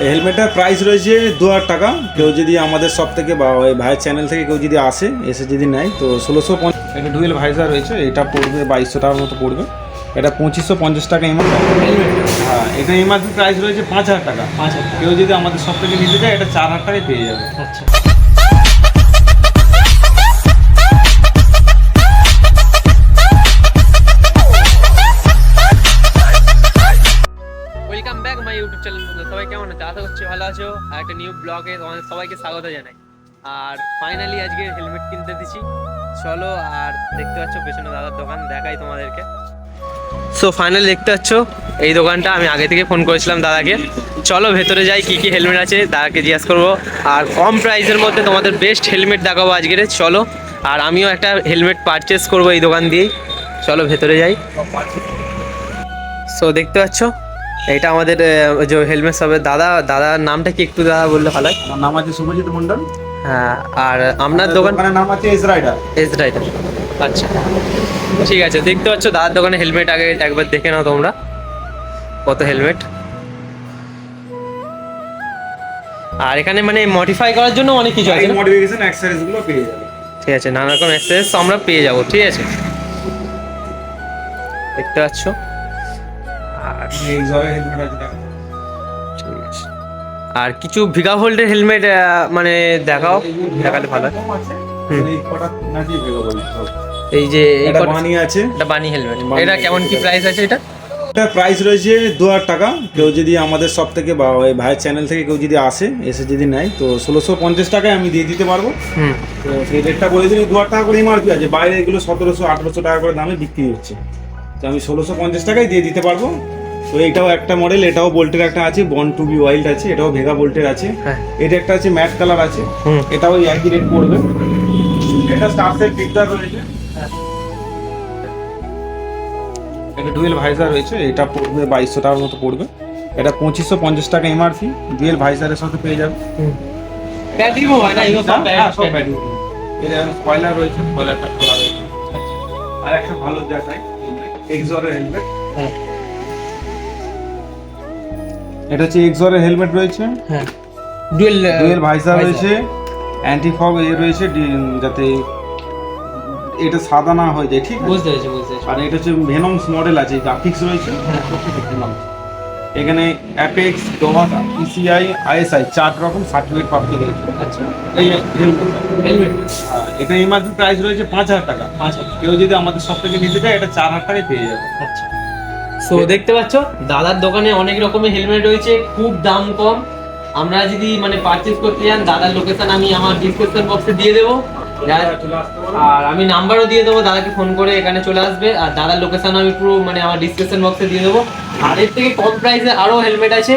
হেলমেটের price রয়েছে 2000 টাকা। কেউ যদি আমাদের শপ থেকে বা ওই ভাইয়ের চ্যানেল থেকে কেউ যদি এসে যদি নেয় তো 1650। এটা ডুয়েল ভাইজার রয়েছে, এটা পড়বে 2200 টাকার মতো পড়বে। এটা 2550 টাকা এমআরপি। হ্যাঁ, এটা এমআরপি প্রাইস রয়েছে 5000 টাকা। 5000 কেউ যদি আমাদের শপ থেকে নিতে চায় এটা 4000 টাকায় পেয়ে যাবে। আচ্ছা, welcome back my YouTube channel. সবাই কেমন আছো? আশা করছি ভালো আছো। আর একটা নিউ ব্লগে তোমাদের সবাইকে স্বাগত জানাই। আর ফাইনালি আজকে হেলমেট কিনতে দিছি, চলো। আর দেখতে পাচ্ছ পেছনে দাদার দোকান, দেখাই তোমাদেরকে। সো ফাইনালি দেখতে পাচ্ছ এই দোকানটা। আমি আগে থেকে ফোন করেছিলাম দাদাকে, চলো ভেতরে যাই, কি কি হেলমেট আছে দাদাকে জিজ্ঞাসা করবো। আর কম প্রাইসের মধ্যে তোমাদের বেস্ট হেলমেট দেখাবো আজকের, চলো। আর আমিও একটা হেলমেট পারচেস করবো এই দোকান দিয়েই, চলো ভেতরে যাই। সো দেখতে পাচ্ছ এটা আমাদের যে হেলমেট হবে। দাদার নামটা কি একটু দাদা বললে ভালো হয়? আমার নাম আছে শুভজিৎ মন্ডল। হ্যাঁ, আর আপনার দোকানের নাম আছে এস রাইডার। আচ্ছা, ঠিক আছে। দেখতে পাচ্ছ দাদার দোকানে হেলমেট আগে একবার দেখে নাও তোমরা, কত হেলমেট। আর এখানে মানে মডিফাই করার জন্য অনেক কিছু আছে, মডিফিকেশন অ্যাক্সেসরিজ গুলো পেয়ে যাবে। ঠিক আছে, নানা রকম অ্যাক্সেসরিজ আমরা পেয়ে যাবো, ঠিক আছে। দেখতে পাচ্ছ আর এই ধরনের হেলমেট আছে দেখো। ঠিক আছে। আর কিছু ভিগা ভোল্টের হেলমেট মানে দেখালে ভালো হয়। এই কটা নাকি ভেগা বলি। এই যে এটা বানি আছে, এটা বানি হেলমেট। এটা কেমন কি প্রাইস আছে? এটা প্রাইস রয়েছে 2000 টাকা। কেউ যদি আমাদের শপ থেকে বা ওই ভাইয়ের চ্যানেল থেকে কেউ যদি এসে যদি নেয় তো 1650 টাকায় আমি দিয়ে দিতে পারবো। তো সেই রেটটা বলে দিন। 2000 টাকা করে এমআরপি আছে, বাইরে এগুলো 1700-1800 টাকা করে দামে বিক্রি হচ্ছে। তো আমি 1650 টাকায় দিয়ে দিতে পারবো। তো এটাও একটা মডেল, এটাও বোল্টের একটা আছে, বর্ন টু বি ওয়াইল্ড আছে, এটাও ভেগা বোল্টের আছে। এটা একটা আছে ম্যাট কালার আছে, এটাও ওই একই রেট পড়বে। এটা স্টারসের পিকচার রয়েছে, এটা ডুয়েল ভাইজার রয়েছে, এটা পড়বে 2200 টাকার মতো পড়বে। এটা 2550 টাকা এমআরপি, ডুয়েল ভাইজারের সাথে পেয়ে যাবে। ব্যাটারিও হয় না এগুলো সব ব্যাটারি। এর স্পয়লার রয়েছে, স্পয়লারটা খোলা রয়েছে। আর একটা ভালো দেখাই, এক্সরের হেলমেট। এটা হচ্ছে এক্সরের হেলমেট রয়েছে। হ্যাঁ, ডুয়েল ভাইজার রয়েছে, অ্যান্টি ফগ রয়েছে, যাতে এটা সাদা না হয়ে যায়, ঠিক আছে? বুঝতে পেরেছি। আর এটা হচ্ছে ভেনমস মডেল আছে, গ্রাফিক্স রয়েছে। এখানে অ্যাপেক্স, ডোমা, ইসিআই, আইএসআই 4 রকম সার্টিফিকেট প্রাপ্ত রয়েছে। আচ্ছা, এই হেলমেট এটা এমআরপি প্রাইস রয়েছে 5000 টাকা। 5000। কেউ যদি আমাদের সব থেকে নিতে চায় এটা 4000 টাকায় পেয়ে যাবে। আচ্ছা, সো দেখতে পাচ্ছ দাদার দোকানে অনেক রকমের হেলমেট রয়েছে, খুব দাম কম। আমরা যদি মানে পারচেজ করতে যান, দাদার লোকেশন আমি আমার ডিসক্রিপশন বক্সে দিয়ে দেবো, আর আমি নাম্বারও দিয়ে দেবো, দাদাকে ফোন করে এখানে চলে আসবে। আর দাদার লোকেশন আমি পুরো মানে আমার ডিসক্রিপশন বক্সে দিয়ে দেবো। আর এর থেকে কম প্রাইসে আরও হেলমেট আছে,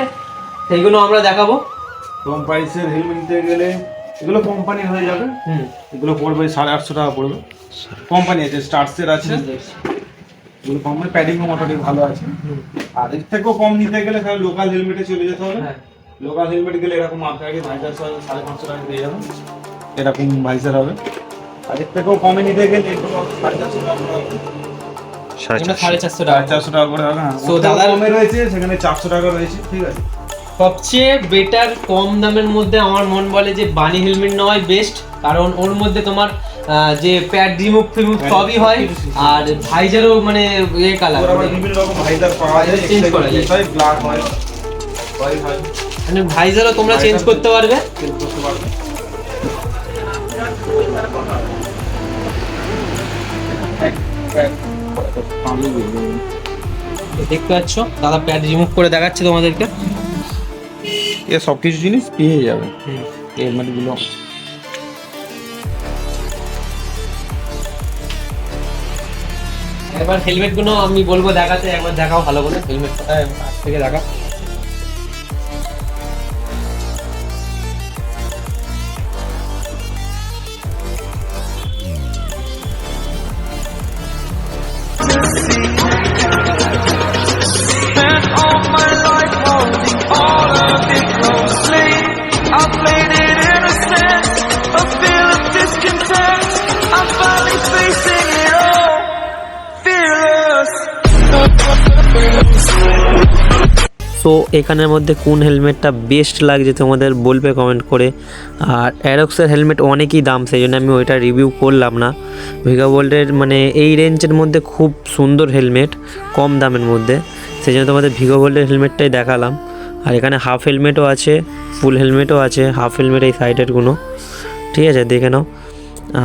সেইগুলো আমরা দেখাবো। কম প্রাইসের হেলমেট নিতে গেলে এগুলো কোম্পানি হয়ে যাবে। এগুলো পড়বে 850 টাকা পড়বে। কোম্পানি আছে, স্টার্সের আছে, এগুলো কোম্পানি প্যাডিংও মোটামুটি ভালো আছে। আর এর থেকেও কম নিতে গেলে তাহলে লোকাল হেলমেটে চলে যেতে হবে। লোকাল হেলমেট গেলে এরকম আপনাকে ভাইজার 550 টাকা পেয়ে যাবেন, এরকম ভাইজার হবে। আর এর থেকেও কমে নিতে গেলে এগুলো 450 টাকা হবে, 450 টাকা করে হবে। সো দাদার কমে রয়েছে, সেখানে 400 টাকা রয়েছে, ঠিক আছে। সবচেয়ে বেটার কম দামের মধ্যে আমার মন বলে যে বানি হেলমেট নেওয়াই বেস্ট, কারণ ওর মধ্যে তোমার যে প্যাড রিমুভ সবই হয়। আর ভাইজারও মানে কালার বিভিন্ন রকম ভাইজার পাওয়া যায়, চেঞ্জ করা যায়, ব্ল্যাক হয়, হোয়াইট হয়, মানে ভাইজারও তোমরা চেঞ্জ করতে পারবে। দেখতে পাচ্ছ দাদা প্যাড রিমুভ করে দেখাচ্ছে তোমাদেরকে। এ সব কিছু জিনিস পেয়ে যাবে হেলমেটগুলো। একবার হেলমেট গুলো আমি বলবো দেখাতে, একবার দেখাও ভালো করে হেলমেটটা থেকে দেখা। সো এখানের মধ্যে কোন হেলমেটটা বেস্ট লাগছে তোমাদের বলবে কমেন্ট করে। আর অ্যারক্সের হেলমেট অনেকই দাম, সেই জন্য আমি ওইটা রিভিউ করলাম না। ভিগাভোল্টের মানে এই রেঞ্জের মধ্যে খুব সুন্দর হেলমেট, কম দামের মধ্যে, সেই জন্য তোমাদের ভিগাভোল্টের হেলমেটটাই দেখালাম। আর এখানে হাফ হেলমেটও আছে, ফুল হেলমেটও আছে। হাফ হেলমেট এই সাইডেরগুলো, ঠিক আছে, দেখে নাও।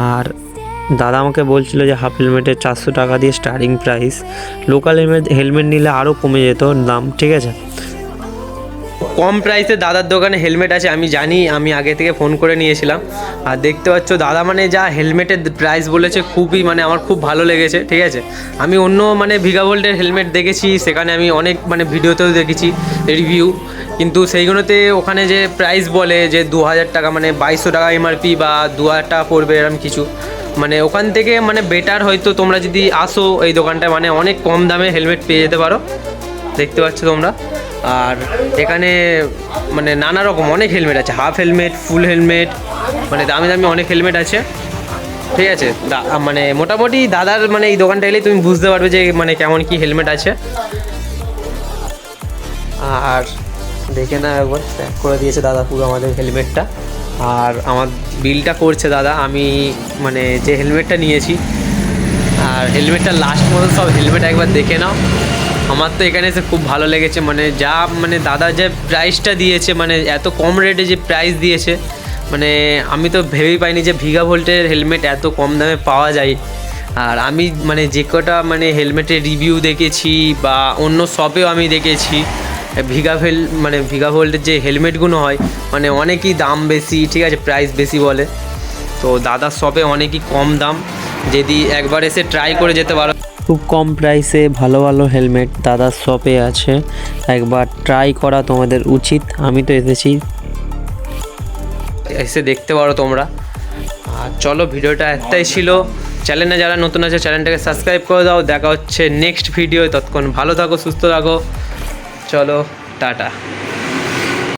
আর দাদা আমাকে বলছিল যে হাফ হেলমেটের 400 টাকা দিয়ে স্টার্টিং প্রাইস। লোকাল হেলমেট নিলে আরও কমে যেত দাম, ঠিক আছে। কম প্রাইসে দাদার দোকানে হেলমেট আছে আমি জানি, আমি আগে থেকে ফোন করে নিয়েছিলাম। আর দেখতে পাচ্ছ দাদা মানে যা হেলমেটের প্রাইস বলেছে খুবই মানে আমার খুব ভালো লেগেছে, ঠিক আছে। আমি অন্য মানে ভিগাভোল্টের হেলমেট দেখেছি, সেখানে আমি অনেক মানে ভিডিওতেও দেখেছি রিভিউ, কিন্তু সেইগুলোতে ওখানে যে প্রাইস বলে যে 2000 টাকা মানে 2200 টাকা এমআরপি বা 2000 টাকা পড়বে এরকম কিছু, মানে ওখান থেকে মানে বেটার হয়তো তোমরা যদি আসো এই দোকানটায় মানে অনেক কম দামে হেলমেট পেয়ে যেতে পারো, দেখতে পাচ্ছ তোমরা। আর এখানে মানে নানা রকম অনেক হেলমেট আছে, হাফ হেলমেট, ফুল হেলমেট, মানে দামি দামি অনেক হেলমেট আছে, ঠিক আছে। মানে মোটামুটি দাদার মানে এই দোকানটা এলেই তুমি বুঝতে পারবে যে মানে কেমন কি হেলমেট আছে। আর দেখে না একবার প্যাক করে দিয়েছে দাদা পুরো আমাদের হেলমেটটা। আর আমার বিলটা করছে দাদা, আমি মানে যে হেলমেটটা নিয়েছি। আর হেলমেটটা লাস্ট মতো সব হেলমেট একবার দেখে নাও। আমার তো এখানে এসে খুব ভালো লেগেছে, মানে যা মানে দাদা যে প্রাইসটা দিয়েছে, মানে এত কম রেটে যে প্রাইস দিয়েছে, মানে আমি তো ভেবেই পাইনি যে ভিগাভোল্টের হেলমেট এত কম দামে পাওয়া যায়। আর আমি মানে যে কটা মানে হেলমেটের রিভিউ দেখেছি বা অন্য শপেও আমি দেখেছি, ভিগাভোল্টের যে হেলমেটগুলো হয় মানে অনেকই দাম বেশি, ঠিক আছে, প্রাইস বেশি বলে। তো দাদার শপে অনেকই কম দাম, যদি একবার এসে ট্রাই করে যেতে পারো। খুব কম প্রাইসে ভালো ভালো হেলমেট দাদার শপে আছে, একবার ট্রাই করা তোমাদের উচিত। আমি তো এসেছি, এসে দেখতে পারো তোমরা। আর চলো, ভিডিওটা একটাই ছিল। চ্যানেলে যারা নতুন আছে চ্যানেলটাকে সাবস্ক্রাইব করে দাও। দেখা হচ্ছে নেক্সট ভিডিও, ততক্ষণ ভালো থাকো, সুস্থ থাকো। চলো, টাটা।